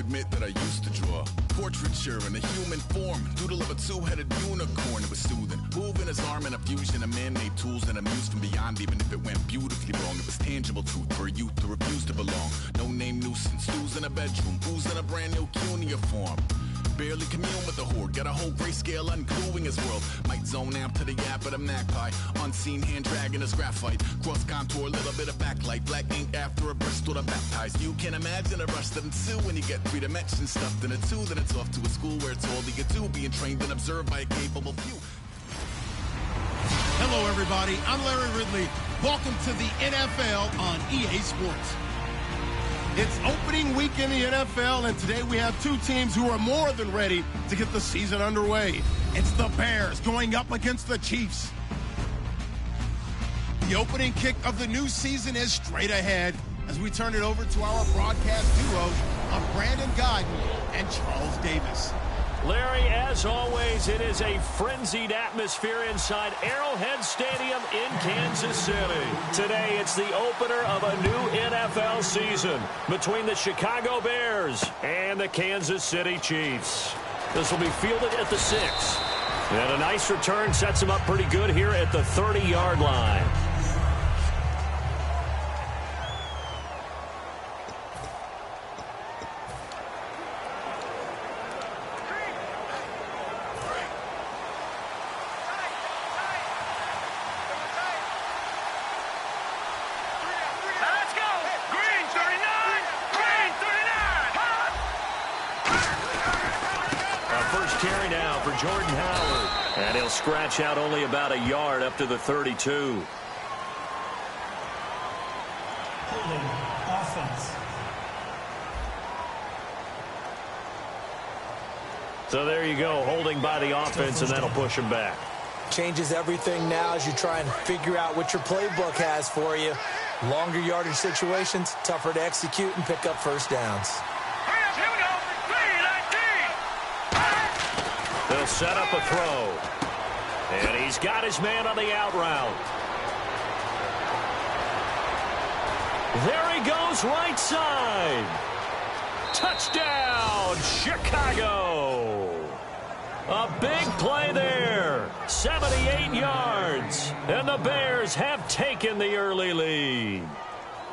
admit that I used to draw portraiture in a human form, doodle of a two-headed unicorn. It was soothing, moving his arm in a fusion of man-made tools and a muse from beyond. Even if it went beautifully wrong, it was tangible truth for a youth to refuse to belong. No name nuisance, who's in a bedroom, who's in a brand new cuneiform. Barely commune with the horde, got a whole grayscale ungluing his world. Might zone amp to the yap of the magpie, unseen hand dragging his graphite. Cross contour, little bit of backlight, black ink after a Bristol to baptize. You can imagine a rush that ensue when you get three dimensions stuffed in a two. Then it's off to a school where it's all you get to, being trained and observed by a capable few. Hello everybody, I'm Larry Ridley. Welcome to the NFL on EA Sports. It's opening week in the NFL, and today we have two teams who are more than ready to get the season underway. It's the Bears going up against the Chiefs. The opening kick of the new season is straight ahead as we turn it over to our broadcast duos of Brandon Godden and Charles Davis. Larry, as always, it is a frenzied atmosphere inside Arrowhead Stadium in Kansas City. Today, it's the opener of a new NFL season between the Chicago Bears and the Kansas City Chiefs. This will be fielded at the 6. And a nice return sets him up pretty good here at the 30-yard line. Carry now for Jordan Howard. And he'll scratch out only about a yard up to the 32. Holding offense. So there you go, holding by the offense, and that'll push him back. Changes everything now as you try and figure out what your playbook has for you. Longer yardage situations, tougher to execute and pick up first downs. They'll set up a throw. And he's got his man on the out route. There he goes, right side. Touchdown, Chicago. A big play there. 78 yards. And the Bears have taken the early lead.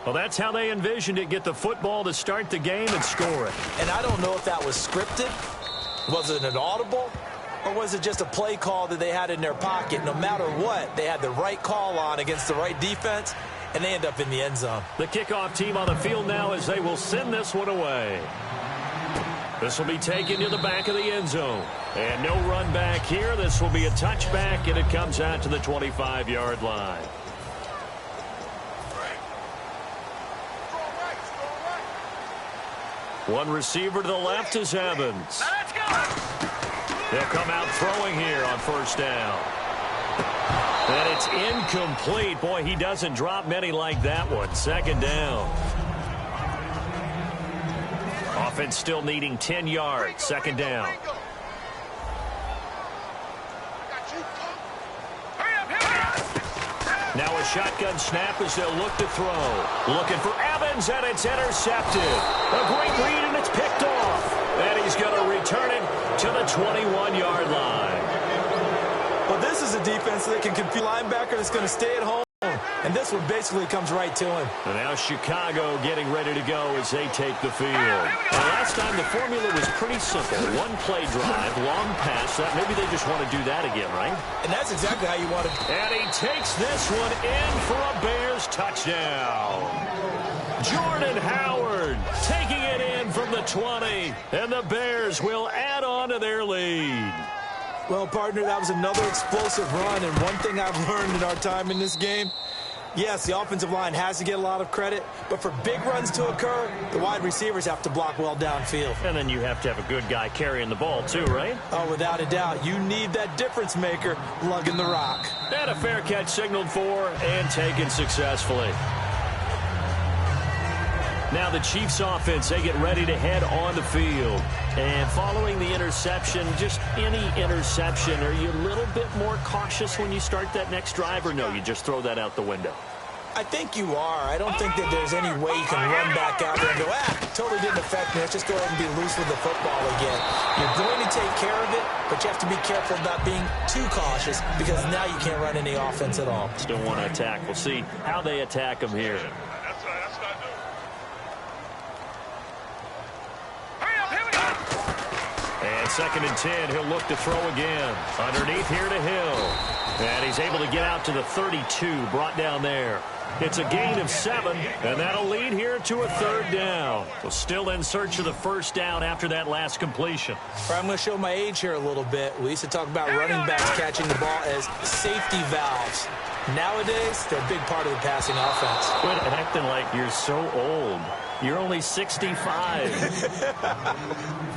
Well, that's how they envisioned it. Get the football to start the game and score it. And I don't know if that was scripted. Was it an audible? Or was it just a play call that they had in their pocket? No matter what, they had the right call on against the right defense, and they end up in the end zone. The kickoff team on the field now as they will send this one away. This will be taken to the back of the end zone. And no run back here. This will be a touchback, and it comes out to the 25-yard line. One receiver to the left is Evans. Let's go! They'll come out throwing here on first down. And it's incomplete. Boy, he doesn't drop many like that one. Second down. Offense still needing 10 yards. Second down. Now a shotgun snap as they'll look to throw. Looking for Evans, and it's intercepted. A great read, and it's picked off. And he's going to return it to the 21-yard line. Well, this is a defense that can confuse linebacker that's going to stay at home. And this one basically comes right to him. And now Chicago getting ready to go as they take the field. And last time the formula was pretty simple. One play drive, long pass. Maybe they just want to do that again, right? And that's exactly how you want to. And he takes this one in for a Bears touchdown. Jordan Howard taking it in from the 20. And the Bears will add on to their lead. Well, partner, that was another explosive run. And one thing I've learned in our time in this game, yes, the offensive line has to get a lot of credit, but for big runs to occur, the wide receivers have to block well downfield. And then you have to have a good guy carrying the ball too, right? Oh, without a doubt. You need that difference maker lugging the rock. And a fair catch signaled for and taken successfully. Now the Chiefs offense, they get ready to head on the field. And following the interception, just any interception, are you a little bit more cautious when you start that next drive, or no, you just throw that out the window? I think you are. I don't think that there's any way you can run back out there and go, totally didn't affect me. Let's just go ahead and be loose with the football again. You're going to take care of it, but you have to be careful about being too cautious because now you can't run any offense at all. Still want to attack. We'll see how they attack him here. And 2nd and 10, he'll look to throw again. Underneath here to Hill. And he's able to get out to the 32, brought down there. It's a gain of 7, and that'll lead here to a 3rd down. So still in search of the 1st down after that last completion. I'm going to show my age here a little bit. We used to talk about running backs catching the ball as safety valves. Nowadays, they're a big part of the passing offense. Quit acting like you're so old. You're only 65.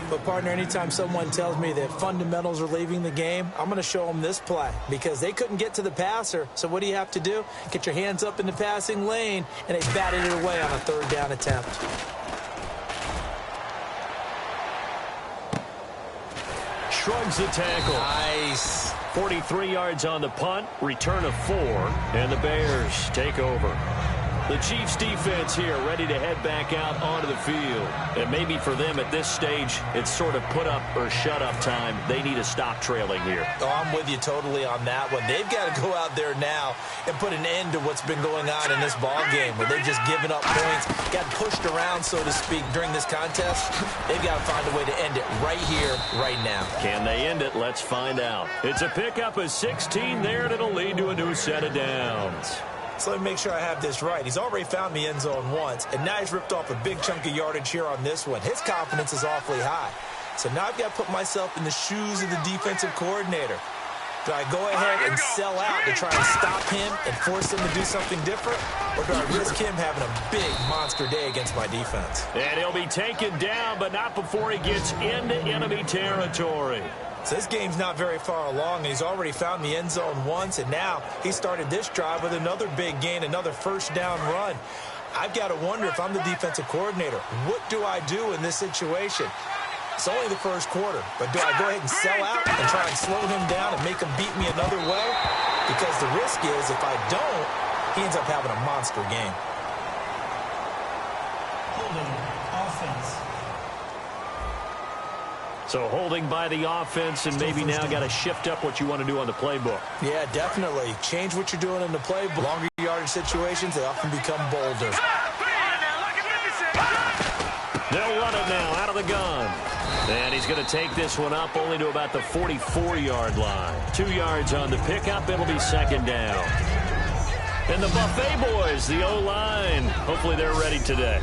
But, partner, anytime someone tells me that fundamentals are leaving the game, I'm going to show them this play because they couldn't get to the passer. So what do you have to do? Get your hands up in the passing lane, and they batted it away on a 3rd down attempt. Shrugs the tackle. Nice. 43 yards on the punt, return of 4, and the Bears take over. The Chiefs defense here ready to head back out onto the field. And maybe for them at this stage, it's sort of put up or shut up time. They need to stop trailing here. Oh, I'm with you totally on that one. They've got to go out there now and put an end to what's been going on in this ball game where they've just given up points, got pushed around, so to speak, during this contest. They've got to find a way to end it right here, right now. Can they end it? Let's find out. It's a pickup of 16 there, and it'll lead to a new set of downs. So let me make sure I have this right. He's already found the end zone once, and now he's ripped off a big chunk of yardage here on this one. His confidence is awfully high. So now I've got to put myself in the shoes of the defensive coordinator. Do I go ahead and sell out to try and stop him and force him to do something different? Or do I risk him having a big monster day against my defense? And he'll be taken down, but not before he gets into enemy territory. So this game's not very far along, and he's already found the end zone once, and now he started this drive with another big gain, another 1st down run. I've got to wonder if I'm the defensive coordinator, what do I do in this situation? It's only the 1st quarter, but do I go ahead and sell out and try and slow him down and make him beat me another way? Because the risk is if I don't, he ends up having a monster game. Holding offense. So holding by the offense, and maybe now got to shift up what you want to do on the playbook. Yeah, definitely. Change what you're doing in the playbook. Longer yardage situations, they often become bolder. They'll run it now out of the gun. And he's going to take this one up only to about the 44-yard line. 2 yards on the pickup. It'll be 2nd down. And the Buffet boys, the O-line, hopefully they're ready today.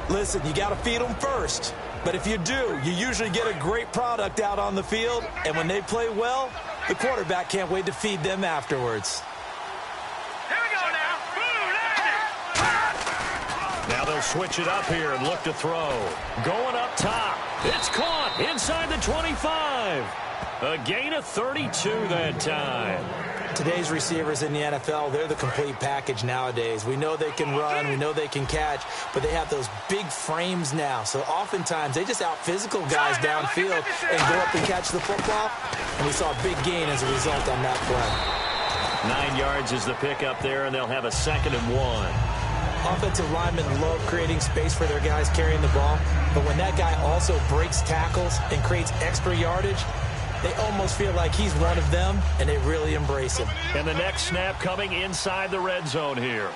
Listen, you got to feed them first. But if you do, you usually get a great product out on the field. And when they play well, the quarterback can't wait to feed them afterwards. Here we go now. Now they'll switch it up here and look to throw. Going up top. It's caught inside the 25. A gain of 32 that time. Today's receivers in the NFL, they're the complete package nowadays. We know they can run, we know they can catch, but they have those big frames now. So oftentimes they just out-physical guys downfield and go up and catch the football. And we saw a big gain as a result on that play. 9 yards is the pickup there, and they'll have a 2nd and 1. Offensive linemen love creating space for their guys carrying the ball, but when that guy also breaks tackles and creates extra yardage, they almost feel like he's one of them, and they really embrace him. And the next snap coming inside the red zone here.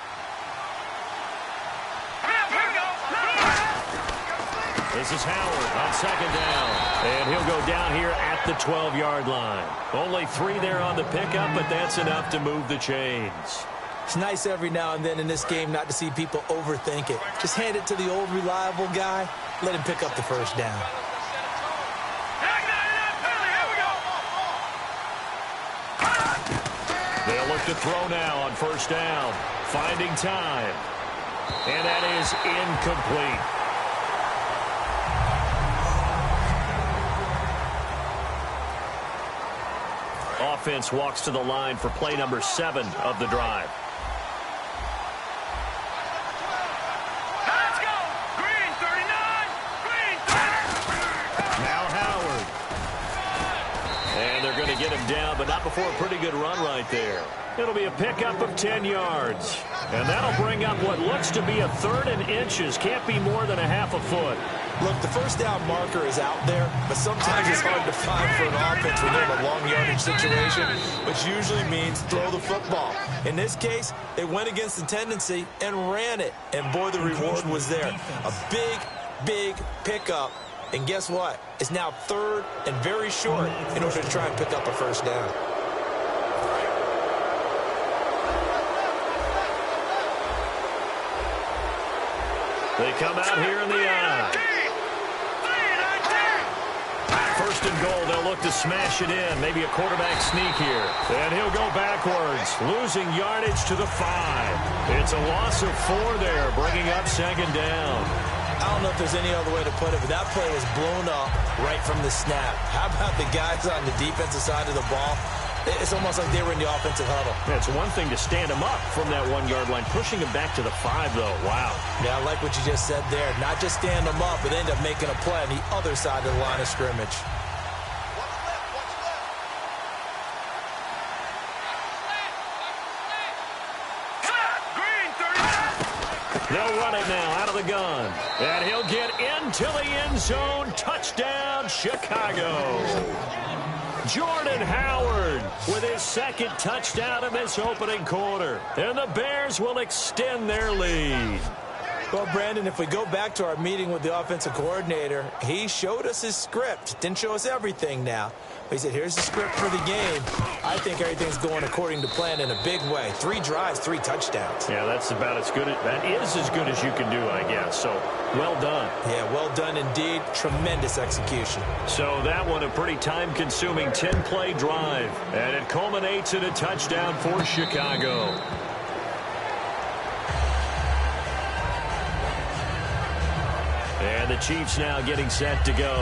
This is Howard on 2nd down. And he'll go down here at the 12-yard line. Only 3 there on the pickup, but that's enough to move the chains. It's nice every now and then in this game not to see people overthink it. Just hand it to the old reliable guy. Let him pick up the 1st down. They'll look to throw now on 1st down. Finding time. And that is incomplete. Offense walks to the line for play number 7 of the drive. Let's go. Green 39. Green. Now Howard. And they're going to get him down, but not before a pretty good run right there. It'll be a pickup of 10 yards. And that'll bring up what looks to be a 3rd and inches. Can't be more than a half a foot. Look, the first down marker is out there, but sometimes it's hard to find for an offense when they're in a long yardage situation, which usually means throw the football. In this case, they went against the tendency and ran it. And, boy, the reward was there. A big, big pickup. And guess what? It's now 3rd and very short in order to try and pick up a first down. They come out here in the eye. 1st and goal, they'll look to smash it in. Maybe a quarterback sneak here. And he'll go backwards, losing yardage to the 5. It's a loss of 4 there, bringing up 2nd down. I don't know if there's any other way to put it, but that play was blown up right from the snap. How about the guys on the defensive side of the ball? It's almost like they were in the offensive huddle. Yeah, it's one thing to stand him up from that 1-yard line. Pushing him back to the 5, though. Wow. Yeah, I like what you just said there. Not just stand them up, but end up making a play on the other side of the line of scrimmage. They'll run it now out of the gun. And he'll get into the end zone. Touchdown, Chicago. Jordan Howard with his 2nd touchdown in this opening quarter. And the Bears will extend their lead. Well, Brandon, if we go back to our meeting with the offensive coordinator, he showed us his script. Didn't show us everything now. But he said, here's the script for the game. I think everything's going according to plan in a big way. 3 drives, 3 touchdowns. Yeah, that's about as good. That is as good as you can do, I guess. So, well done. Yeah, well done indeed. Tremendous execution. So that one a pretty time-consuming 10-play drive. And it culminates in a touchdown for Chicago. And the Chiefs now getting set to go.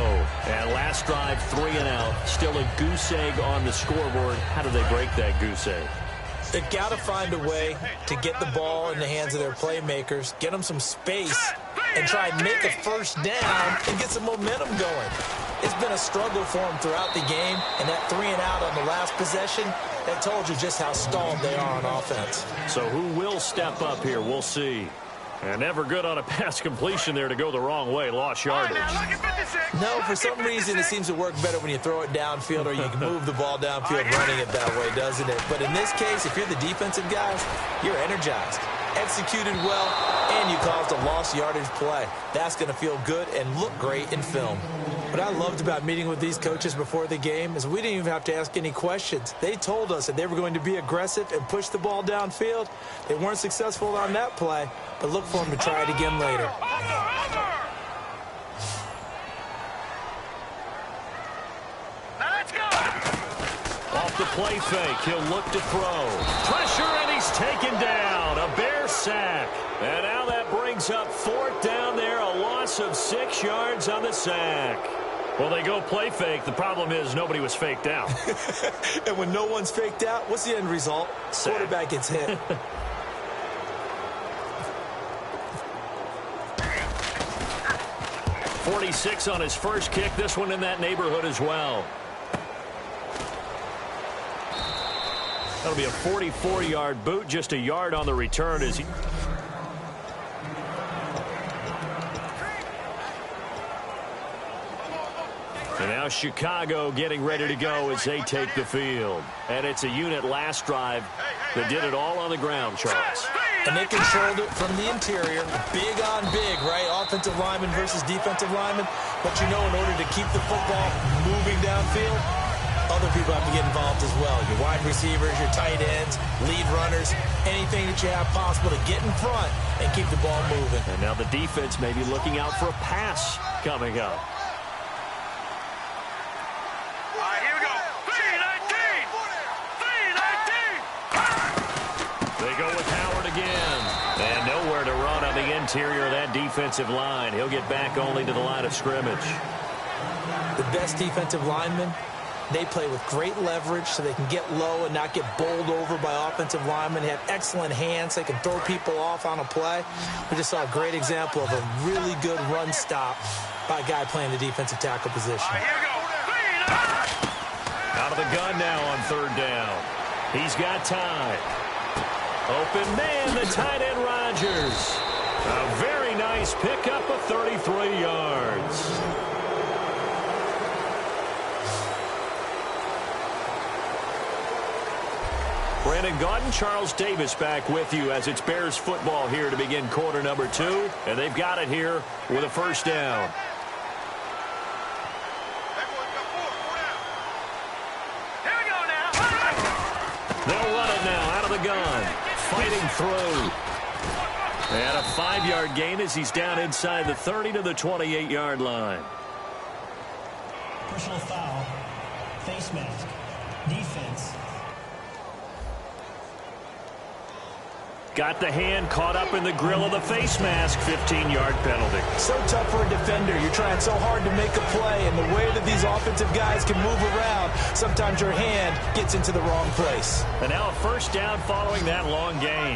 And last drive, 3 and out. Still a goose egg on the scoreboard. How do they break that goose egg? They've got to find a way to get the ball in the hands of their playmakers, get them some space, and try and make a first down and get some momentum going. It's been a struggle for them throughout the game, and that 3 and out on the last possession, that told you just how stalled they are on offense. So who will step up here? We'll see. And never good on a pass completion there to go the wrong way. Lost yardage. No, for some reason it seems to work better when you throw it downfield or you can move the ball downfield running it that way, doesn't it? But in this case, if you're the defensive guys, you're energized, executed well, and you caused a lost yardage play. That's going to feel good and look great in film. What I loved about meeting with these coaches before the game is we didn't even have to ask any questions. They told us that they were going to be aggressive and push the ball downfield. They weren't successful on that play, but look for them to try it again later. Now let's go. Off the play fake, he'll look to throw. Pressure, and he's taken down. A Bear sack. And now that brings up 4th down there, a loss of 6 yards on the sack. Well, they go play fake. The problem is nobody was faked out. And when no one's faked out, what's the end result? Sack. Quarterback gets hit. .46 on his first kick. This one in that neighborhood as well. That'll be a 44-yard boot, just a yard on the return as he... And now Chicago getting ready to go as they take the field. And it's a unit last drive that did it all on the ground, Charles. And they controlled it from the interior. Big on big, right? Offensive lineman versus defensive lineman. But you know, in order to keep the football moving downfield, other people have to get involved as well. Your wide receivers, your tight ends, lead runners, anything that you have possible to get in front and keep the ball moving. And now the defense may be looking out for a pass coming up. Interior of that defensive line. He'll get back only to the line of scrimmage. The best defensive linemen, they play with great leverage so they can get low and not get bowled over by offensive linemen. They have excellent hands. They can throw people off on a play. We just saw a great example of a really good run stop by a guy playing the defensive tackle position. Here we go. Out of the gun now on third down. He's got time. Open man, the tight end Rodgers. A very nice pickup of 33 yards. Brandon Gaudin, Charles Davis back with you as it's Bears football here to begin quarter number 2. And they've got it here with a first down. They'll run it now out of the gun. Fighting through. And a 5-yard gain as he's down inside the 30 to the 28-yard line. Personal foul. Face mask. Defense. Got the hand caught up in the grill of the face mask. 15-yard penalty. So tough for a defender. You're trying so hard to make a play, and the way that these offensive guys can move around, sometimes your hand gets into the wrong place. And now a first down following that long gain.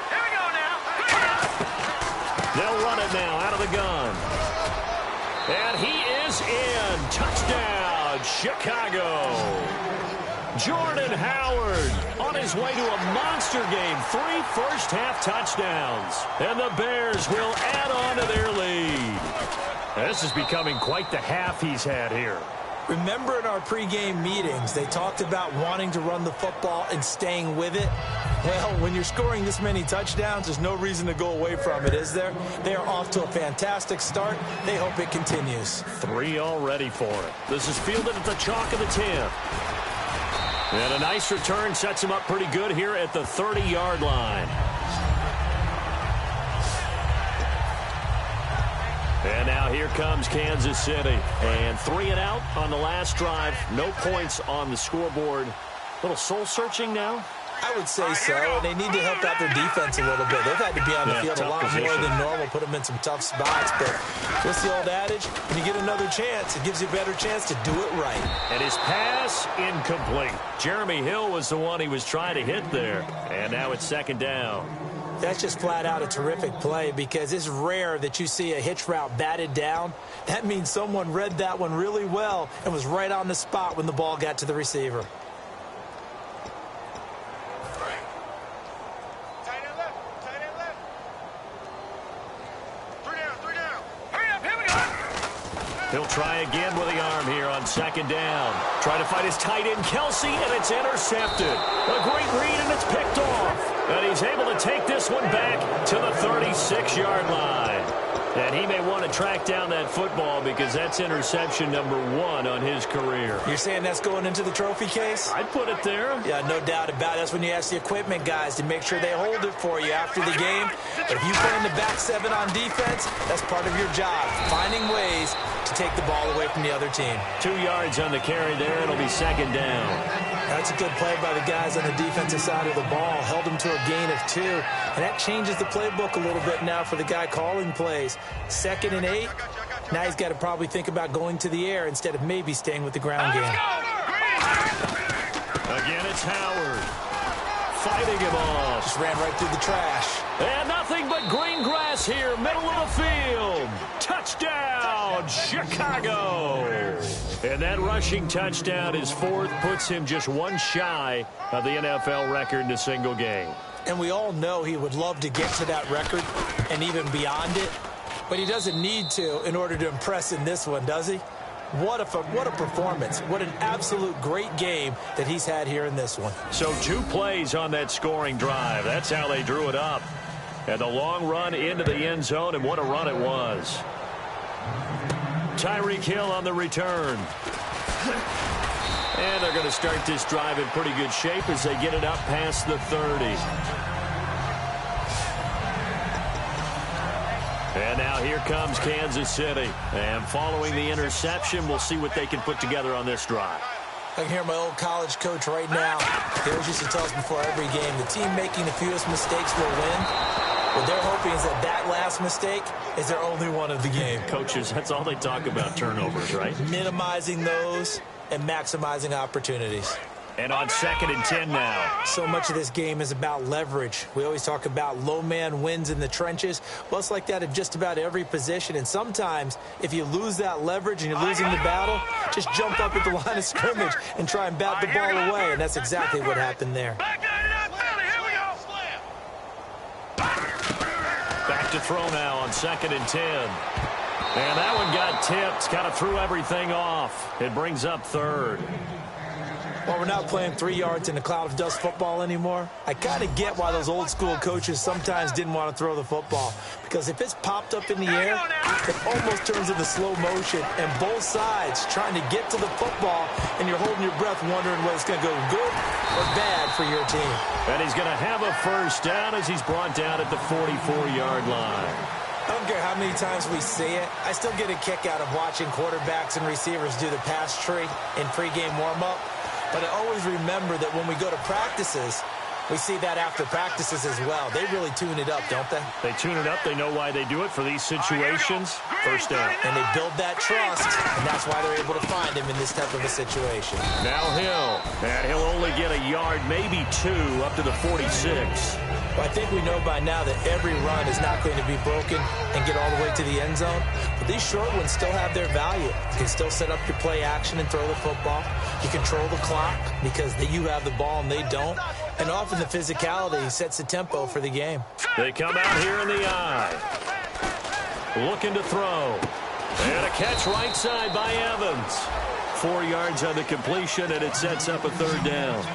Here we go now. They'll run it now out of the gun. And he is in. Touchdown, Chicago. Jordan Howard on his way to a monster game. 3 first-half touchdowns. And the Bears will add on to their lead. This is becoming quite the half he's had here. Remember in our pregame meetings, they talked about wanting to run the football and staying with it? Well, when you're scoring this many touchdowns, there's no reason to go away from it, is there? They are off to a fantastic start. They hope it continues. 3 already for it. This is fielded at the chalk of the 10. And a nice return sets him up pretty good here at the 30-yard line. And now here comes Kansas City. And 3 and out on the last drive. No points on the scoreboard. A little soul-searching now. I would say so, and they need to help out their defense a little bit. They've had to be on the field a lot more than normal, put them in some tough spots. But what's the old adage? When you get another chance, it gives you a better chance to do it right. And his pass incomplete. Jeremy Hill was the one he was trying to hit there. And now it's second down. That's just flat out a terrific play because it's rare that you see a hitch route batted down. That means someone read that one really well and was right on the spot when the ball got to the receiver. He'll try again with the arm here on second down. Trying to find his tight end, Kelsey, and it's intercepted. A great read, and it's picked off. And he's able to take this one back to the 36-yard line. And he may want to track down that football because that's interception number 1 on his career. You're saying that's going into the trophy case? I'd put it there. Yeah, no doubt about it. That's when you ask the equipment guys to make sure they hold it for you after the game. But if you play in the back 7 on defense, that's part of your job, finding ways to take the ball away from the other team. 2 yards on the carry there. It'll be second down. That's a good play by the guys on the defensive side of the ball. Held them to a gain of 2. And that changes the playbook a little bit now for the guy calling plays. 2nd and 8. Now he's got to probably think about going to the air instead of maybe staying with the ground game. Again, it's Howard. Fighting him off. Just ran right through the trash. And nothing but green grass here, middle of the field. Touchdown, Chicago. And that rushing touchdown, his 4th, puts him just 1 shy of the NFL record in a single game. And we all know he would love to get to that record and even beyond it. But he doesn't need to in order to impress in this one, does he? What a performance. What an absolute great game that he's had here in this one. So 2 plays on that scoring drive. That's how they drew it up. And the long run into the end zone, and what a run it was. Tyreek Hill on the return. And they're going to start this drive in pretty good shape as they get it up past the 30. And now here comes Kansas City. And following the interception, we'll see what they can put together on this drive. I can hear my old college coach right now. He always used to tell us before every game, the team making the fewest mistakes will win. What they're hoping is that last mistake is their only one of the game. Coaches, that's all they talk about, turnovers, right? Minimizing those and maximizing opportunities. And on 2nd and 10 now. So much of this game is about leverage. We always talk about low man wins in the trenches. Well, it's like that in just about every position. And sometimes, if you lose that leverage and you're losing the battle, just jump up at the line of scrimmage and try and bat the ball away. And that's exactly what happened there. Back to throw now on 2nd and 10. And that one got tipped. Kind of threw everything off. It brings up 3rd. Well, we're not playing 3 yards in a cloud of dust football anymore. I kind of get why those old school coaches sometimes didn't want to throw the football. Because if it's popped up in the air, it almost turns into slow motion. And both sides trying to get to the football, and you're holding your breath wondering whether it's going to go good or bad for your team. And he's going to have a first down as he's brought down at the 44-yard line. I don't care how many times we see it. I still get a kick out of watching quarterbacks and receivers do the pass tree in pregame warm-up. But I always remember that when we go to practices, we see that after practices as well. They really tune it up, don't they? They tune it up. They know why they do it for these situations. First down. And they build that trust, and that's why they're able to find him in this type of a situation. Now Hill. And he'll only get a yard, maybe 2, up to the 46. Well, I think we know by now that every run is not going to be broken and get all the way to the end zone. But these short ones still have their value. You can still set up your play action and throw the football. You control the clock because you have the ball and they don't. And often the physicality sets the tempo for the game. They come out here in the eye. Looking to throw. And a catch right side by Evans. 4 yards on the completion, and it sets up a 3rd down.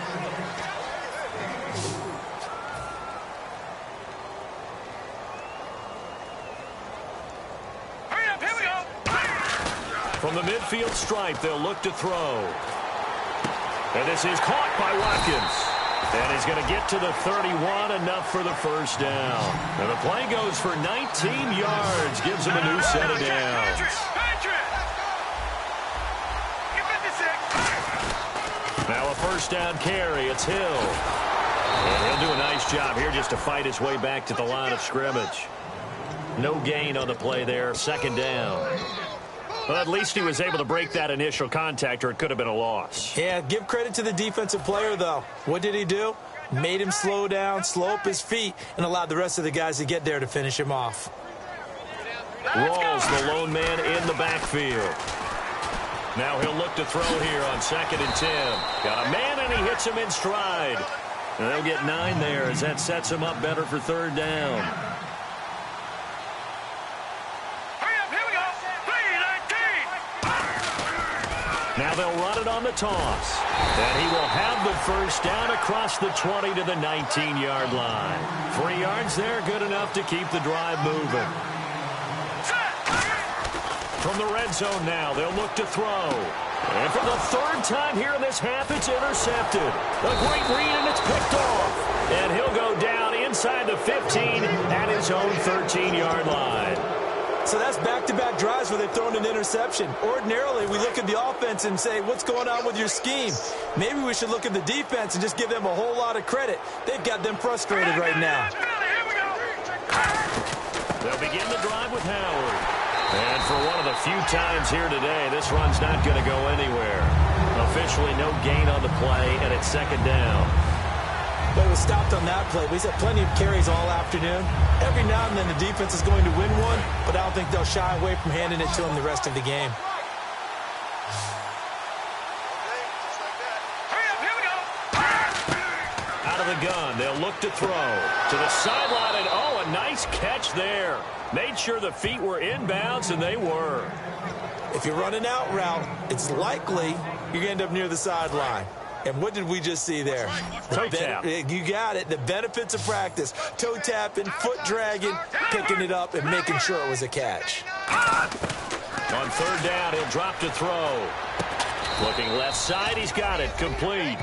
From the midfield stripe, they'll look to throw. And this is caught by Watkins. And he's going to get to the 31, enough for the first down. And the play goes for 19 yards, gives him a new set of downs. Now a first down carry, it's Hill. And he'll do a nice job here just to fight his way back to the line of scrimmage. No gain on the play there, 2nd down. Well, at least he was able to break that initial contact, or it could have been a loss. Yeah, give credit to the defensive player, though. What did he do? Made him slow down, slow up his feet, and allowed the rest of the guys to get there to finish him off. Rawls, the lone man in the backfield. Now he'll look to throw here on 2nd and 10. Got a man, and he hits him in stride. And they'll get 9 there as that sets him up better for 3rd down. Now they'll run it on the toss. And he will have the first down across the 20 to the 19-yard line. 3 yards there, good enough to keep the drive moving. From the red zone now, they'll look to throw. And for the 3rd time here in this half, it's intercepted. A great read, and it's picked off. And he'll go down inside the 15 at his own 13-yard line. So that's back-to-back drives where they've thrown an interception. Ordinarily, we look at the offense and say, what's going on with your scheme? Maybe we should look at the defense and just give them a whole lot of credit. They've got them frustrated right now. They'll begin the drive with Howard. And for one of the few times here today, this run's not going to go anywhere. Officially no gain on the play, and it's 2nd down. But it was stopped on that play. We've had plenty of carries all afternoon. Every now and then the defense is going to win one, but I don't think they'll shy away from handing it to them the rest of the game. Out of the gun, they'll look to throw. To the sideline, and oh, a nice catch there. Made sure the feet were inbounds, and they were. If you run an out route, it's likely you're going to end up near the sideline. And what did we just see there? Toe tap. You got it. The benefits of practice. Toe tapping, foot dragging, picking it up, and making sure it was a catch. On 3rd down, he'll drop to throw. Looking left side, he's got it. Complete.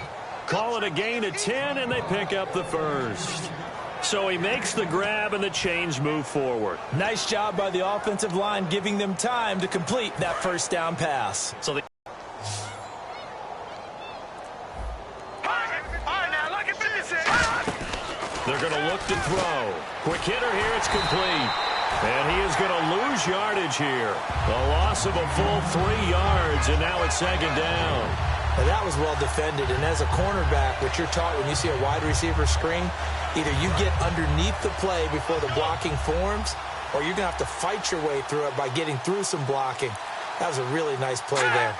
Call it a gain of 10, and they pick up the first. So he makes the grab, and the chains move forward. Nice job by the offensive line, giving them time to complete that first down pass. So they're going to look to throw. Quick hitter here, it's complete. And he is going to lose yardage here. A loss of a full 3 yards, and now it's 2nd down. Now, that was well defended, and as a cornerback, what you're taught when you see a wide receiver screen, either you get underneath the play before the blocking forms, or you're going to have to fight your way through it by getting through some blocking. That was a really nice play there.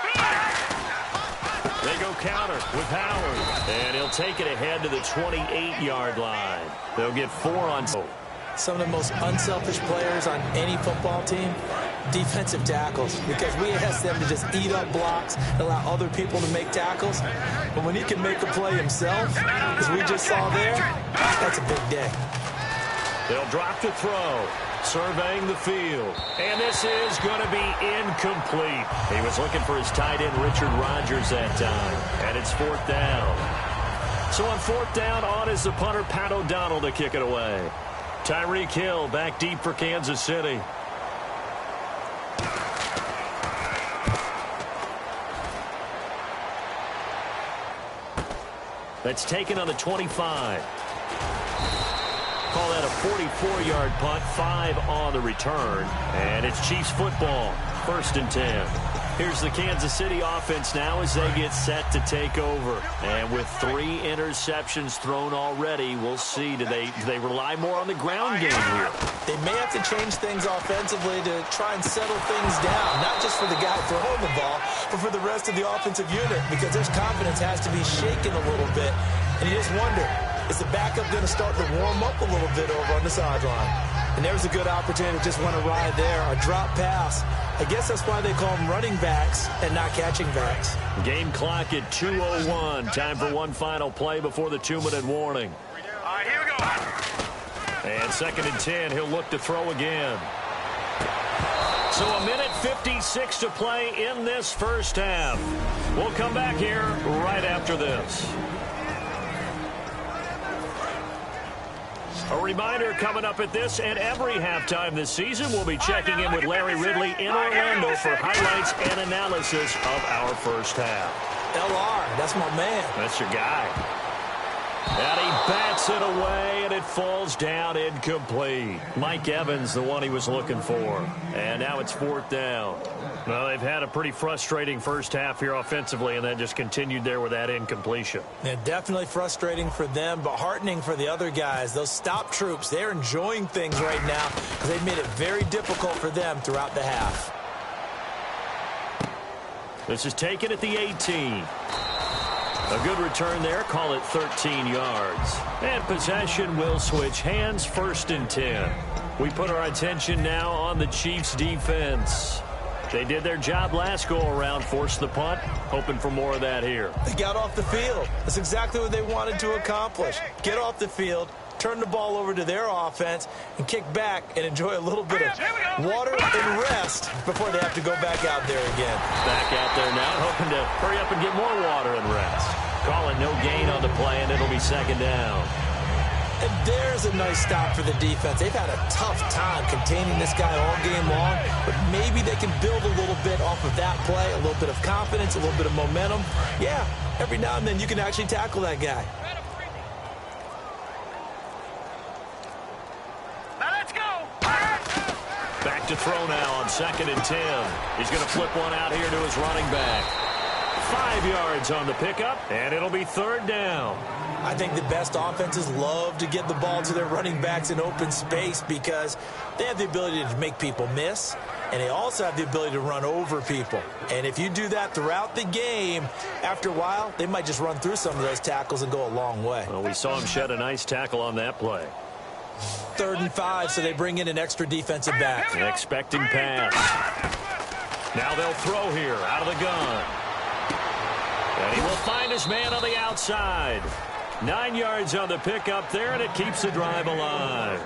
They go counter with Howard, and he'll take it ahead to the 28-yard line. They'll get 4 on. Some of the most unselfish players on any football team, defensive tackles, because we ask them to just eat up blocks, allow other people to make tackles. But when he can make a play himself, as we just saw there, that's a big day. They'll drop to throw, surveying the field. And this is going to be incomplete. He was looking for his tight end, Richard Rodgers, that time. And it's 4th down. So on 4th down, on is the punter, Pat O'Donnell, to kick it away. Tyreek Hill back deep for Kansas City. That's taken on the 25. Call that a 44-yard punt, 5 on the return. And it's Chiefs football, 1st and 10. Here's the Kansas City offense now as they get set to take over. And with 3 interceptions thrown already, we'll see. Do they rely more on the ground game here? They may have to change things offensively to try and settle things down, not just for the guy throwing the ball, but for the rest of the offensive unit, because their confidence has to be shaken a little bit. And you just wonder, is the backup going to start to warm up a little bit over on the sideline? And there's a good opportunity to just went a ride there, a drop pass. I guess that's why they call them running backs and not catching backs. Game clock at 2:01. Time for one final play before the 2-minute warning. All right, here we go. And 2nd and 10, he'll look to throw again. So 1:56 to play in this first half. We'll come back here right after this. A reminder coming up at this and every halftime this season, we'll be checking in with Larry Ridley in Orlando for highlights and analysis of our first half. LR, that's my man. That's your guy. And he bats it away, and it falls down incomplete. Mike Evans, the one he was looking for. And now it's 4th down. Well, they've had a pretty frustrating first half here offensively, and then just continued there with that incompletion. Yeah, definitely frustrating for them, but heartening for the other guys. Those stop troops, they're enjoying things right now because they've made it very difficult for them throughout the half. This is taken at the 18. A good return there. Call it 13 yards. And possession will switch hands, 1st and 10. We put our attention now on the Chiefs' defense. They did their job last go-around, forced the punt, hoping for more of that here. They got off the field. That's exactly what they wanted to accomplish. Get off the field, turn the ball over to their offense, and kick back and enjoy a little bit of water and rest before they have to go back out there again. Back out there now, hoping to hurry up and get more water and rest. Calling no gain on the play, and it'll be 2nd down. And there's a nice stop for the defense. They've had a tough time containing this guy all game long, but maybe they can build a little bit off of that play, a little bit of confidence, a little bit of momentum. Yeah, every now and then you can actually tackle that guy. Now let's go. Back to throw now on 2nd and 10. He's going to flip one out here to his running back. 5 yards on the pickup, and it'll be 3rd down. I think the best offenses love to get the ball to their running backs in open space because they have the ability to make people miss, and they also have the ability to run over people. And if you do that throughout the game, after a while, they might just run through some of those tackles and go a long way. Well, we saw him shed a nice tackle on that play. 3rd and 5, so they bring in an extra defensive back. An expecting pass. Now they'll throw here out of the gun. And he will find his man on the outside. 9 yards on the pickup there, and it keeps the drive alive.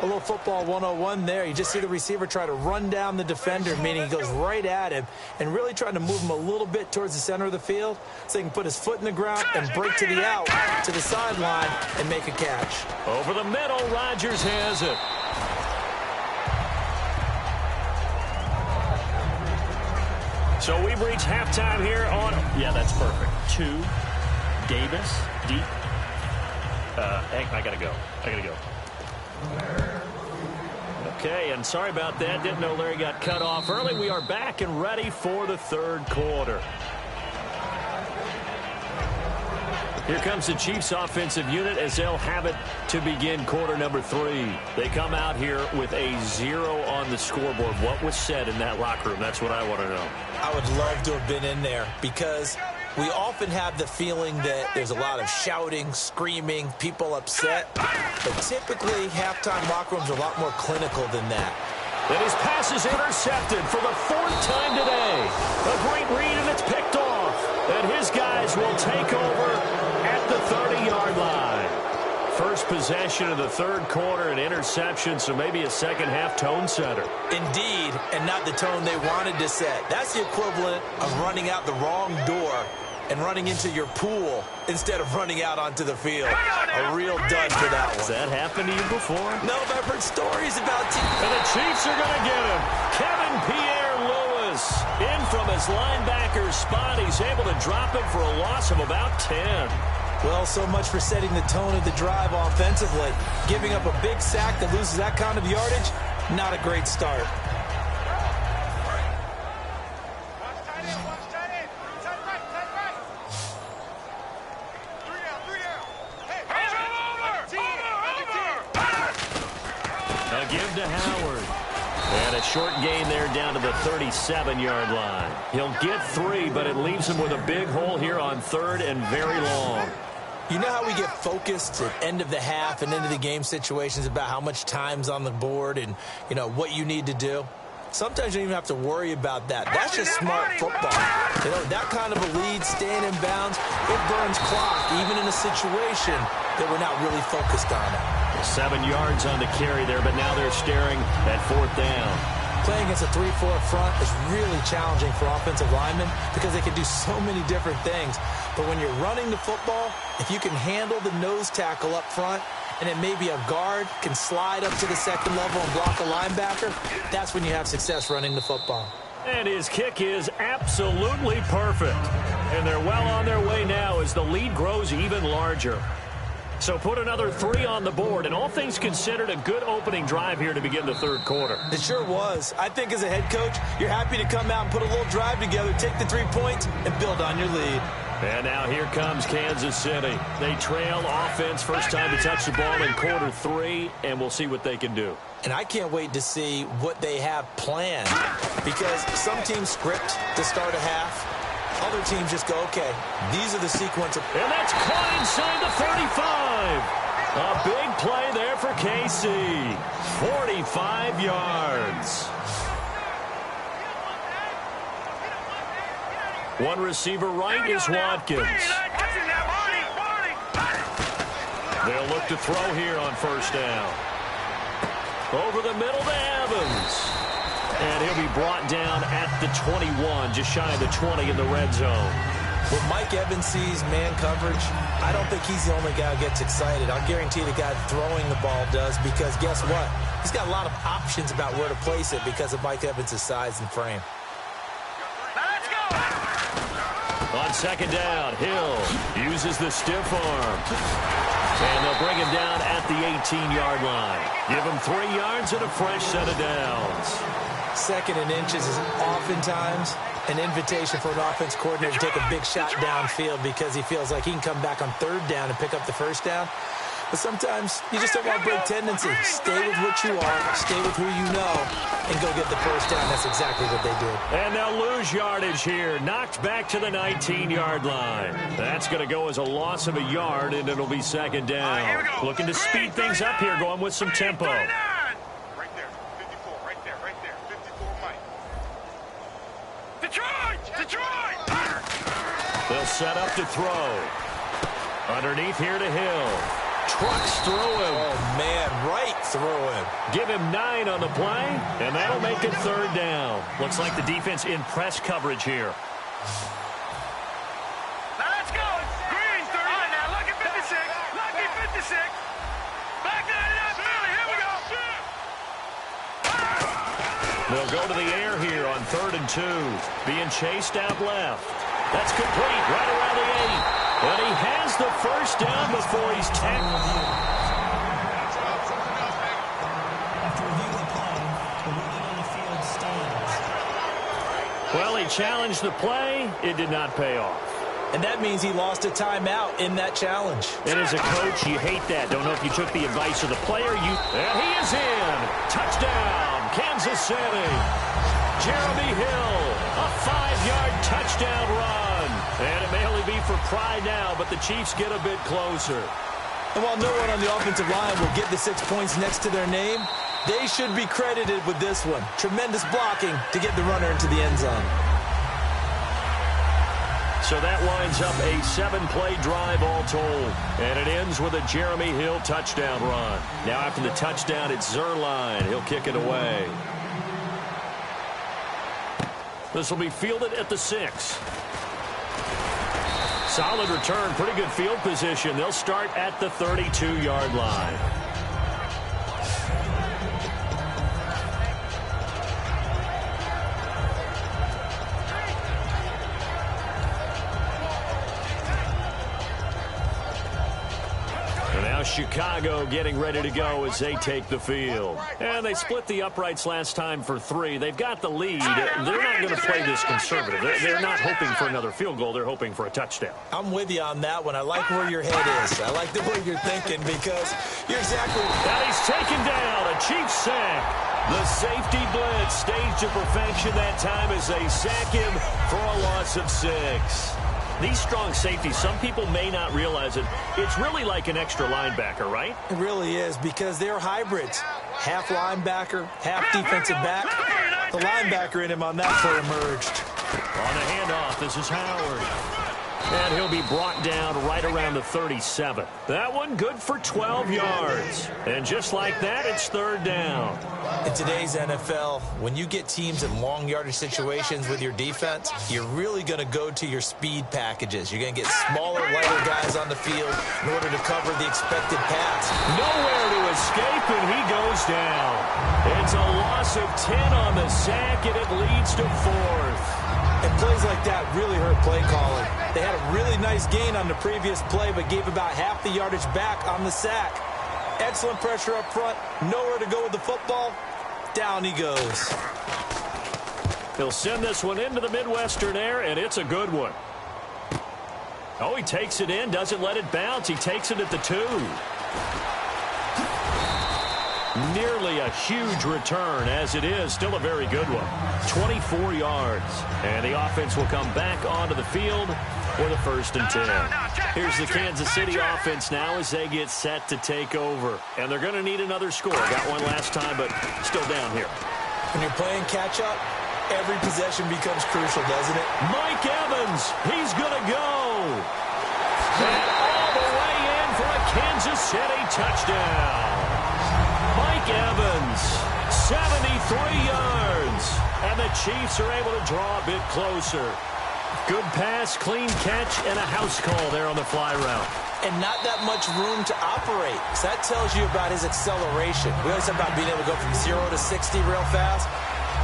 A little football 101 there. You just see the receiver try to run down the defender, meaning he goes right at him and really trying to move him a little bit towards the center of the field so he can put his foot in the ground and break to the out, to the sideline, and make a catch. Over the middle, Rodgers has it. So we've reached halftime here on... Yeah, that's perfect. 2, Davis, deep. I got to go. Okay, and sorry about that. Didn't know Larry got cut off early. We are back and ready for the 3rd quarter. Here comes the Chiefs offensive unit as they'll have it to begin quarter number 3. They come out here with a 0 on the scoreboard. What was said in that locker room? That's what I want to know. I would love to have been in there because we often have the feeling that there's a lot of shouting, screaming, people upset. But typically, halftime locker rooms are a lot more clinical than that. And his pass is intercepted for the 4th time today. A great read, and it's picked off. And his guys will take over at the 30-yard line. First possession of the 3rd quarter, an interception, so maybe a second-half tone setter. Indeed, and not the tone they wanted to set. That's the equivalent of running out the wrong door and running into your pool instead of running out onto the field. A real dud for that one. Has that happened to you before? No, but I've heard stories about teams. And the Chiefs are going to get him. Kevin Pierre-Louis in from his linebacker spot. He's able to drop him for a loss of about 10. Well, so much for setting the tone of the drive offensively. Giving up a big sack that loses that kind of yardage, not a great start. Give to Howard. And a short gain there down to the 37-yard line. He'll get 3, but it leaves him with a big hole here on 3rd and very long. You know how we get focused at end of the half and end of the game situations about how much time's on the board and, you know, what you need to do? Sometimes you don't even have to worry about that. That's just smart football. You know, that kind of a lead, staying in bounds, it burns clock, even in a situation that we're not really focused on it. 7 yards on the carry there, but now they're staring at 4th down. Playing against a 3-4 front is really challenging for offensive linemen because they can do so many different things. But when you're running the football, if you can handle the nose tackle up front, and then maybe a guard can slide up to the 2nd level and block a linebacker, that's when you have success running the football. And his kick is absolutely perfect. And they're well on their way now as the lead grows even larger. So put another 3 on the board, and all things considered, a good opening drive here to begin the 3rd quarter. It sure was. I think as a head coach, you're happy to come out and put a little drive together, take the 3 points, and build on your lead. And now here comes Kansas City. They trail offense, first time to touch the ball in quarter 3, and we'll see what they can do. And I can't wait to see what they have planned, because some teams script to start a half. Other teams just go, okay, these are the sequence of... And that's caught inside the 35. A big play there for KC. 45 yards. One receiver right is Watkins. They'll look to throw here on 1st down. Over the middle to Evans. And he'll be brought down at the 21, just shy of the 20 in the red zone. When Mike Evans sees man coverage, I don't think he's the only guy who gets excited. I'll guarantee the guy throwing the ball does, because guess what? He's got a lot of options about where to place it because of Mike Evans' size and frame. Let's go! On 2nd down, Hill uses the stiff arm. And they'll bring him down at the 18-yard line. Give him 3 yards and a fresh set of downs. 2nd and inches is oftentimes an invitation for an offense coordinator to take a big shot downfield because he feels like he can come back on 3rd down and pick up the 1st down. But sometimes you just don't want to break tendency. Stay with what you are, stay with who you know, and go get the 1st down. That's exactly what they did. And they'll lose yardage here. Knocked back to the 19-yard line. That's going to go as a loss of a yard, and it'll be 2nd down. Looking to speed things up here, going with some tempo. Right there, 54, right there, 54, Mike. Detroit! They'll set up to throw. Underneath here to Hill. Trucks through him. Oh, man, right through him. Give him 9 on the play, and that'll make it 3rd down. Looks like the defense in press coverage here. Now let's go. Green, 30. All right, now look at 56. Look at 56. Back that up, Billy. Here we go. They'll go to the air here on 3rd and 2. Being chased out left. That's complete right around the 8. And he has the 1st down before he's tackled. After reviewing the play, the ruling on the field stands. Well, he challenged the play. It did not pay off. And that means he lost a timeout in that challenge. And as a coach, you hate that. Don't know if you took the advice of the player. And he is in. Touchdown, Kansas City. Jeremy Hill, a 5-yard touchdown run. And it may only be for pride now, but the Chiefs get a bit closer. And while no one on the offensive line will get the 6 points next to their name, they should be credited with this one. Tremendous blocking to get the runner into the end zone. So that winds up a 7-play drive all told. And it ends with a Jeremy Hill touchdown run. Now after the touchdown, it's Zerline. He'll kick it away. This will be fielded at the 6. Solid return, pretty good field position. They'll start at the 32-yard line. Chicago getting ready to go as they take the field. And they split the uprights last time for 3. They've got the lead. They're not going to play this conservative. They're not hoping for another field goal. They're hoping for a touchdown. I'm with you on that one. I like where your head is. I like the way you're thinking because you're exactly... And he's taken down. A Chiefs sack. The safety blitz staged to perfection that time as they sack him for a loss of 6. These strong safeties, some people may not realize it. It's really like an extra linebacker, right? It really is because they're hybrids. Half linebacker, half defensive back. The linebacker in him on that play emerged. On the handoff, this is Howard. And he'll be brought down right around the 37. That one good for 12 yards. And just like that, it's 3rd down. In today's NFL, when you get teams in long yardage situations with your defense, you're really going to go to your speed packages. You're going to get smaller, lighter guys on the field in order to cover the expected pass. Nowhere to escape, and he goes down. It's a loss of 10 on the sack, and it leads to 4th. And plays like that really hurt play calling. They had a really nice gain on the previous play, but gave about half the yardage back on the sack. Excellent pressure up front. Nowhere to go with the football. Down he goes. He'll send this one into the Midwestern air, and it's a good one. Oh, he takes it in, doesn't let it bounce. He takes it at the 2. Nearly a huge return, as it is still a very good one. 24 yards. And the offense will come back onto the field for the 1st and 10. Here's the Kansas City offense now as they get set to take over. And they're going to need another score. Got one last time, but still down here. When you're playing catch-up, every possession becomes crucial, doesn't it? Mike Evans, he's going to go. And all the way in for a Kansas City touchdown. Mike Evans, 73 yards. And the Chiefs are able to draw a bit closer. Good pass, clean catch, and a house call there on the fly route. And not that much room to operate. So that tells you about his acceleration. We always talk about being able to go from 0 to 60 real fast.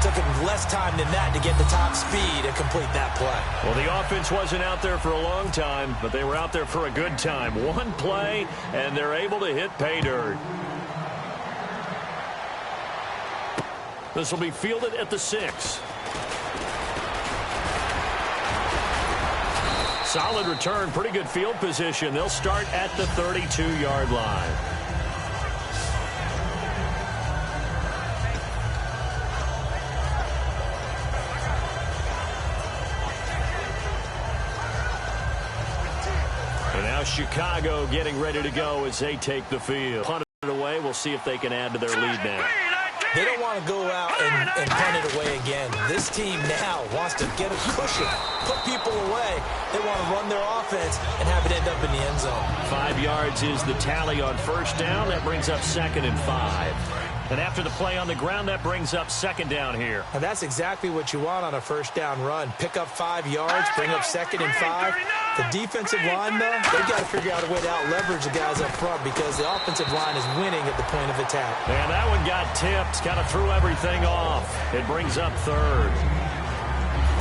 Took him less time than that to get the top speed and complete that play. Well, the offense wasn't out there for a long time, but they were out there for a good time. One play, and they're able to hit pay dirt. This will be fielded at the 6. Solid return, pretty good field position. They'll start at the 32-yard line. And now Chicago getting ready to go as they take the field. Punt it away. We'll see if they can add to their lead now. They don't want to go out and punt it away again. This team now wants to get a cushion, put people away. They want to run their offense and have it end up in the end zone. 5 yards is the tally on 1st down. That brings up 2nd and 5. And after the play on the ground, that brings up 2nd down here. And that's exactly what you want on a 1st down run. Pick up 5 yards, bring up 2nd and 5. The defensive line, though, they've got to figure out a way to out-leverage the guys up front because the offensive line is winning at the point of attack. And that one got tipped, kind of threw everything off. It brings up 3rd.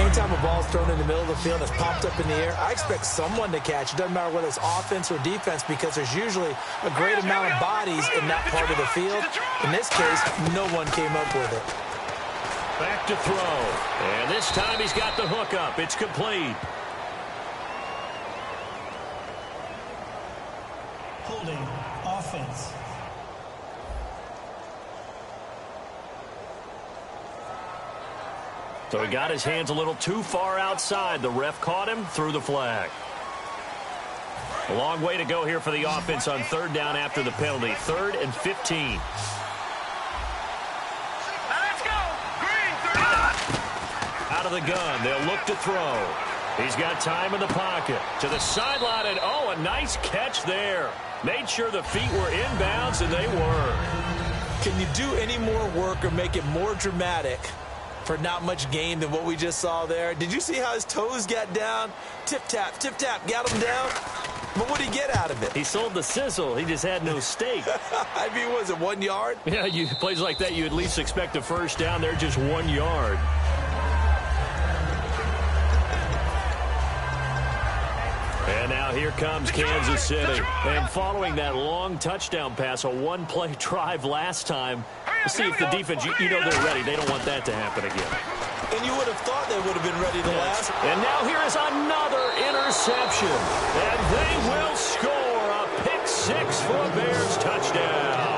Anytime a ball's thrown in the middle of the field that's popped up in the air, I expect someone to catch. It doesn't matter whether it's offense or defense because there's usually a great amount of bodies in that part of the field. In this case, no one came up with it. Back to throw. And this time he's got the hook up. It's complete. Holding. Offense. So he got his hands a little too far outside. The ref caught him, threw the flag. A long way to go here for the offense on third down after the penalty. 3rd and 15. Now let's go. Green, 3. Out of the gun. They'll look to throw. He's got time in the pocket. To the sideline, and oh, a nice catch there. Made sure the feet were inbounds, and they were. Can you do any more work or make it more dramatic for not much gain than what we just saw there? Did you see how his toes got down? Tip-tap, got him down. But what did he get out of it? He sold the sizzle. He just had no steak. I mean, was it 1 yard? Yeah, plays like that, you at least expect a first down. They're just 1 yard. And now here comes Kansas City. And following that long touchdown pass, a one-play drive last time, let's see if the defense, you know they're ready. They don't want that to happen again. And you would have thought they would have been ready to last. And now here is another interception. And they will score a pick-6 for a Bears touchdown.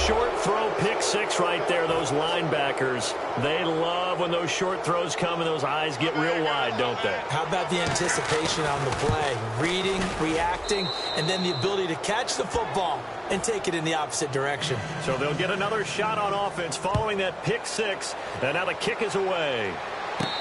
Short throw pick-6 right there. Those linebackers, they love when those short throws come and those eyes get real wide, don't they? How about the anticipation on the play? Reading, reacting, and then the ability to catch the football and take it in the opposite direction. So they'll get another shot on offense following that pick-6. And now the kick is away.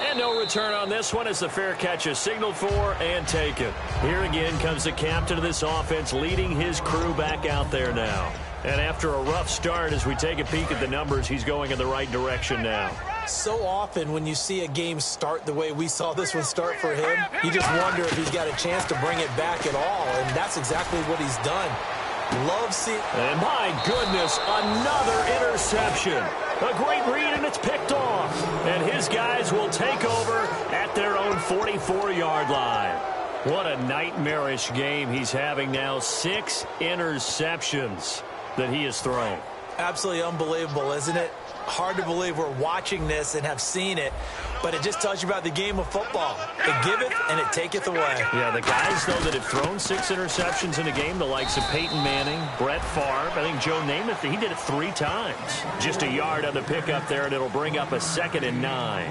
And no return on this one as the fair catch is signaled for and taken. Here again comes the captain of this offense leading his crew back out there now. And after a rough start, as we take a peek at the numbers, he's going in the right direction now. So often when you see a game start the way we saw this one start for him, you just wonder if he's got a chance to bring it back at all. And that's exactly what he's done. Love seeing. And my goodness, another interception. A great read, and it's picked off. And his guys will take over at their own 44-yard line. What a nightmarish game he's having now. 6 interceptions that he has thrown. Absolutely unbelievable, isn't it? Hard to believe we're watching this and have seen it, but it just tells you about the game of football. It giveth and it taketh away. Yeah, the guys, though, that have thrown 6 interceptions in a game, the likes of Peyton Manning, Brett Favre, I think Joe Namath, he did it 3 times. Just a yard on the pickup there, and it'll bring up a 2nd and 9.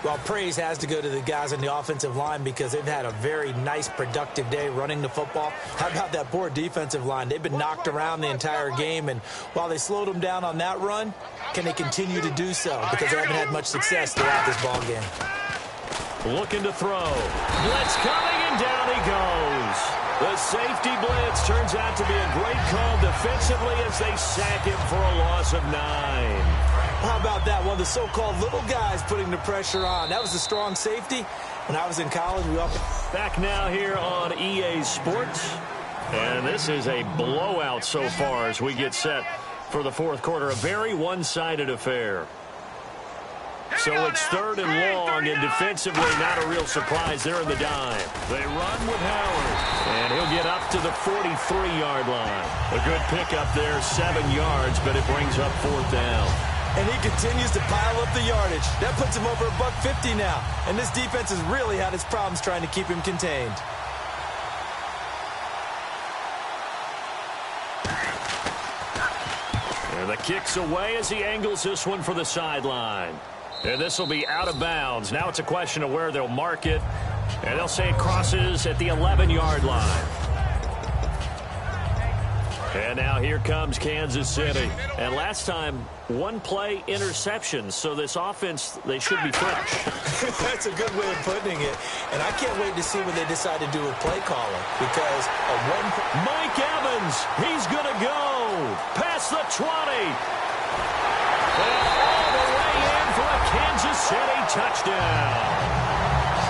Well, praise has to go to the guys on the offensive line because they've had a very nice, productive day running the football. How about that poor defensive line? They've been knocked around the entire game, and while they slowed them down on that run, can they continue to do so? Because they haven't had much success throughout this ball game. Looking to throw. Blitz coming, and down he goes. The safety blitz turns out to be a great call defensively as they sack him for a loss of 9. How about that? One of the so-called little guys putting the pressure on. That was a strong safety. When I was in college, we often... Back now here on EA Sports. And this is a blowout so far as we get set for the 4th quarter. A very one-sided affair. So it's 3rd and long, and defensively not a real surprise. They're in the dime. They run with Howard, and he'll get up to the 43-yard line. A good pickup there, 7 yards, but it brings up 4th down. And he continues to pile up the yardage. That puts him over $150 now. And this defense has really had its problems trying to keep him contained. And the kick's away as he angles this one for the sideline. And this will be out of bounds. Now it's a question of where they'll mark it. And they'll say it crosses at the 11-yard line. And now here comes Kansas City. And last time, 1-play interceptions. So this offense, they should be fresh. That's a good way of putting it. And I can't wait to see what they decide to do with play calling. Because a one... Mike Evans, he's going to go. Past the 20. And all the way in for a Kansas City touchdown.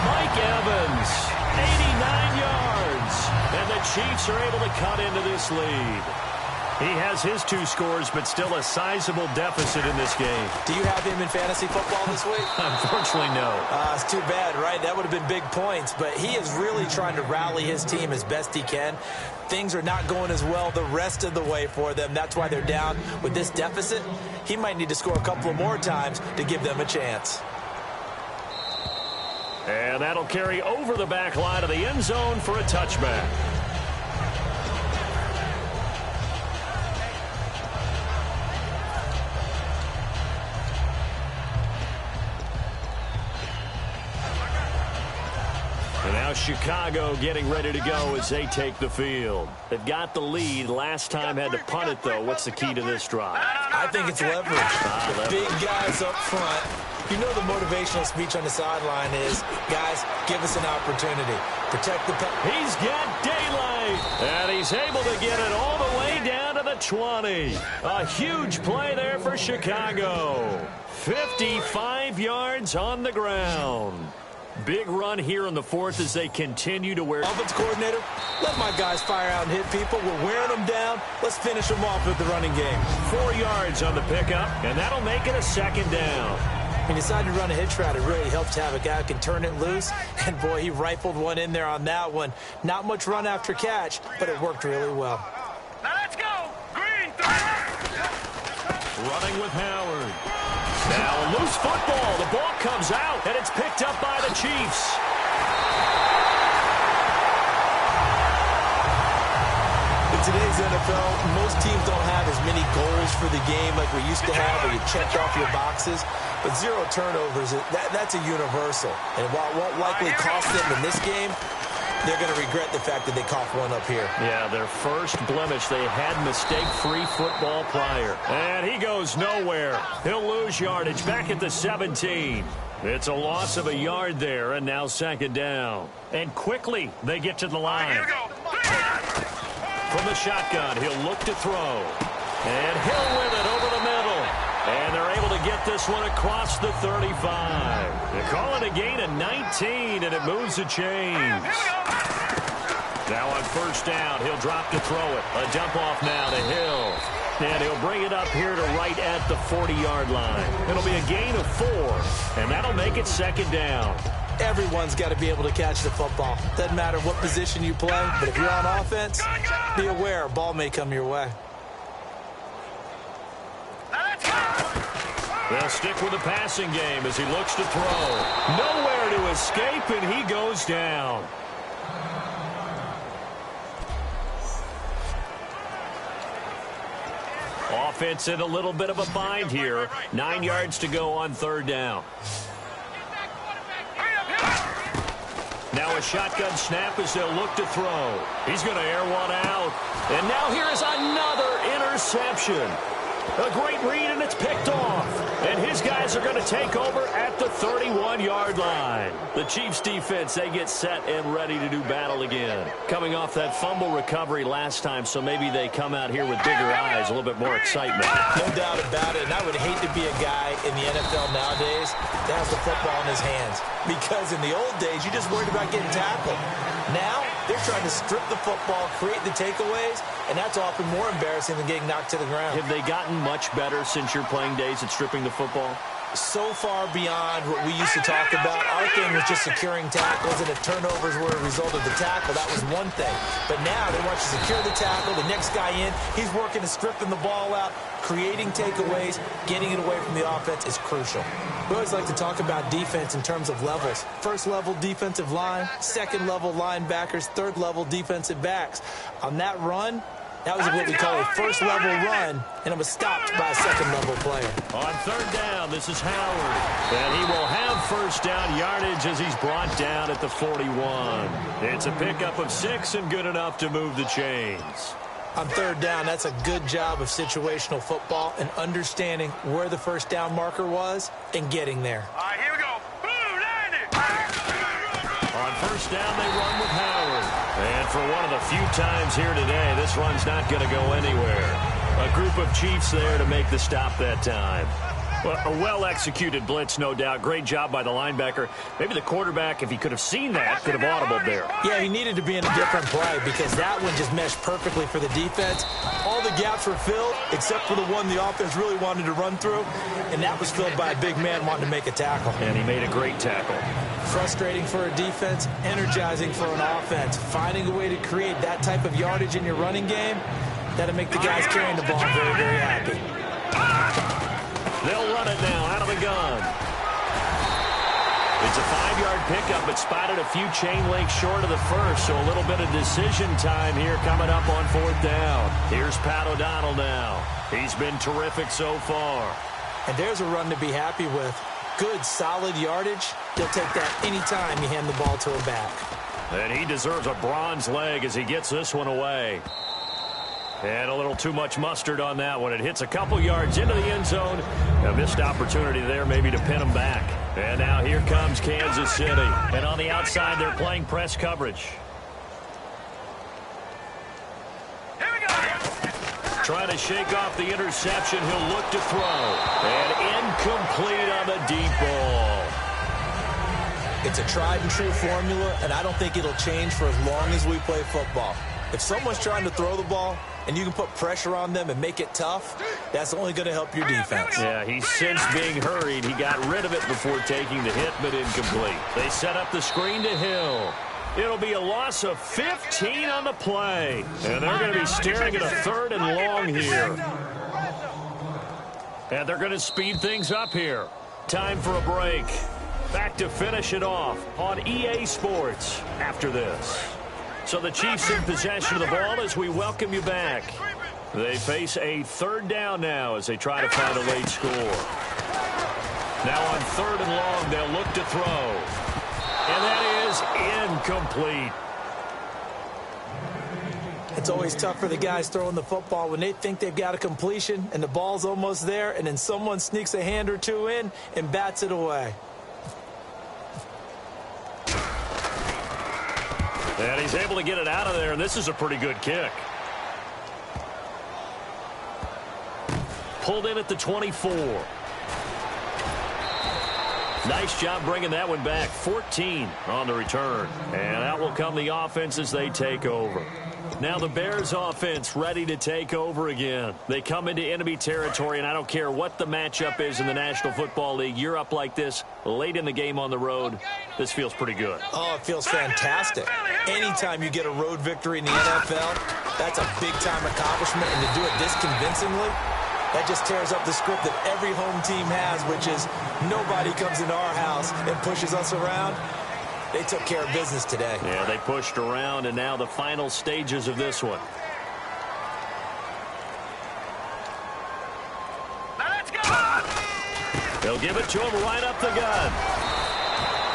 Mike Evans, 89 yards. And the Chiefs are able to cut into this lead. He has his 2 scores, but still a sizable deficit in this game. Do you have him in fantasy football this week? Unfortunately, no. It's too bad, right? That would have been big points. But he is really trying to rally his team as best he can. Things are not going as well the rest of the way for them. That's why they're down with this deficit. He might need to score a couple of more times to give them a chance. And that'll carry over the back line of the end zone for a touchback. Chicago getting ready to go as they take the field. They've got the lead. Last time had to punt it, though. What's the key to this drive? I think it's leverage. The big guys up front. You know the motivational speech on the sideline is, guys, give us an opportunity. Protect the He's got daylight, and he's able to get it all the way down to the 20. A huge play there for Chicago. 55 yards on the ground. Big run here in the fourth as they continue to wear. Offense coordinator, let my guys fire out and hit people. We're wearing them down. Let's finish them off with the running game. 4 yards on the pickup, and that'll make it a second down. He decided to run a hitch route. It really helps to have a guy who can turn it loose. And, boy, he rifled one in there on that one. Not much run after catch, but it worked really well. Now let's go. Green. Running with Howard. Now a loose football. The ball comes out, and it's picked up by the Chiefs. In today's NFL, most teams don't have as many goals for the game like we used to have, where you checked off your boxes. But 0 turnovers, that's a universal. And while it won't likely cost them in this game, they're going to regret the fact that they coughed one up here. Yeah, their first blemish. They had mistake-free football prior. And he goes nowhere. He'll lose yardage back at the 17. It's a loss of a yard there, and now second down. And quickly, they get to the line. Here we go. From the shotgun, he'll look to throw. And Hill with it over the middle. And they're able to get this one across the 35. They call it a gain of 19, and it moves the chains. Now on first down, he'll drop to throw it. A dump off now to Hill. And he'll bring it up here to right at the 40-yard line. It'll be a gain of 4, and that'll make it second down. Everyone's got to be able to catch the football. Doesn't matter what position you play, but if you're on offense, be aware a ball may come your way. They'll stick with the passing game as he looks to throw. Nowhere to escape, and he goes down. Offense in a little bit of a bind here. 9 yards to go on third down. Now a shotgun snap as they'll look to throw. He's going to air one out. And now here is another interception. A great read, and it's picked off. And his guys are going to take over at the 31-yard line. The Chiefs defense, they get set and ready to do battle again. Coming off that fumble recovery last time, so maybe they come out here with bigger eyes, a little bit more excitement. No doubt about it, and I would hate to be a guy in the NFL nowadays that has the football in his hands. Because in the old days, you just worried about getting tackled. Now, they're trying to strip the football, create the takeaways, and that's often more embarrassing than getting knocked to the ground. Have they gotten much better since your playing days at stripping the football? So far beyond what we used to talk about. Our thing was just securing tackles, and if turnovers were a result of the tackle, that was one thing. But now they want you to secure the tackle, the next guy in, he's working to stripping the ball out, creating takeaways, getting it away from the offense is crucial. We always like to talk about defense in terms of levels. First level defensive line, second level linebackers, third level defensive backs. On that run, that was what we call a first-level run, and it was stopped by a second-level player. On third down, this is Howard. And he will have first down yardage as he's brought down at the 41. It's a pickup of 6 and good enough to move the chains. On third down, that's a good job of situational football and understanding where the first down marker was and getting there. All right, here we go. Blue, landed. On first down, they run with Howard. And for one of the few times here today, this run's not going to go anywhere. A group of Chiefs there to make the stop that time. Well, a well-executed blitz, no doubt. Great job by the linebacker. Maybe the quarterback, if he could have seen that, could have audibled there. Yeah, he needed to be in a different play because that one just meshed perfectly for the defense. All the gaps were filled except for the one the offense really wanted to run through, and that was filled by a big man wanting to make a tackle. And he made a great tackle. Frustrating for a defense, energizing for an offense. Finding a way to create that type of yardage in your running game, that'll make the guys carrying the ball very, very happy. They'll run it now out of the gun. It's a 5-yard pickup, but spotted a few chain links short of the first, so a little bit of decision time here coming up on fourth down. Here's Pat O'Donnell now. He's been terrific so far. And there's a run to be happy with. Good, solid yardage. He'll take that anytime you hand the ball to him back. And he deserves a bronze leg as he gets this one away. And a little too much mustard on that one. It hits a couple yards into the end zone. A missed opportunity there maybe to pin him back. And now here comes Kansas City. And on the outside, they're playing press coverage. Here we go. Trying to shake off the interception. He'll look to throw. And incomplete on the deep ball. It's a tried-and-true formula, and I don't think it'll change for as long as we play football. If someone's trying to throw the ball and you can put pressure on them and make it tough, that's only going to help your defense. Yeah, he sensed being hurried. He got rid of it before taking the hit, but incomplete. They set up the screen to Hill. It'll be a loss of 15 on the play. And they're going to be staring at a 3rd and long here. And they're going to speed things up here. Time for a break. Back to finish it off on EA Sports after this. So the Chiefs in possession of the ball as we welcome you back. They face a 3rd down now as they try to find a late score. Now on 3rd and long, they'll look to throw. And that is incomplete. It's always tough for the guys throwing the football when they think they've got a completion and the ball's almost there, and then someone sneaks a hand or two in and bats it away. And he's able to get it out of there, and this is a pretty good kick. Pulled in at the 24. Nice job bringing that one back. 14 on the return. And out will come the offense as they take over. Now the Bears offense ready to take over again. They come into enemy territory, and I don't care what the matchup is in the National Football League. You're up like this late in the game on the road. This feels pretty good. Oh, it feels fantastic. Anytime you get a road victory in the NFL, that's a big-time accomplishment, and to do it this convincingly, that just tears up the script that every home team has, which is nobody comes into our house and pushes us around. They took care of business today. Yeah, they pushed around, and now the final stages of this one. Let's go. They'll give it to him right up the gun.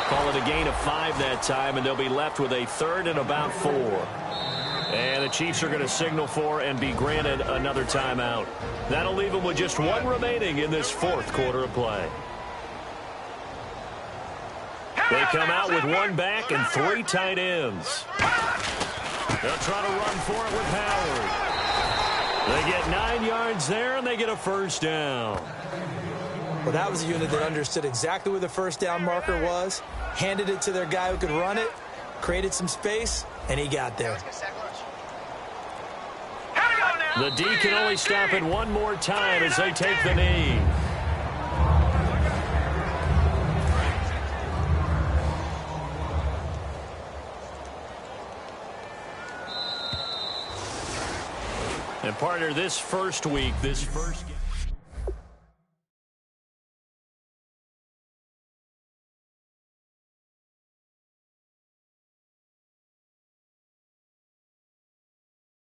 Call it a gain of 5 that time, and they'll be left with a 3rd and about 4. And the Chiefs are going to signal for and be granted another timeout. That'll leave them with just 1 remaining in this 4th quarter of play. They come out with 1 back and 3 tight ends. They'll try to run for it with Howard. They get 9 yards there, and they get a 1st down. Well, that was a unit that understood exactly where the 1st down marker was, handed it to their guy who could run it, created some space, and he got there. The D can only stop it 1 more time as they take the knee. And partner, this first week, this first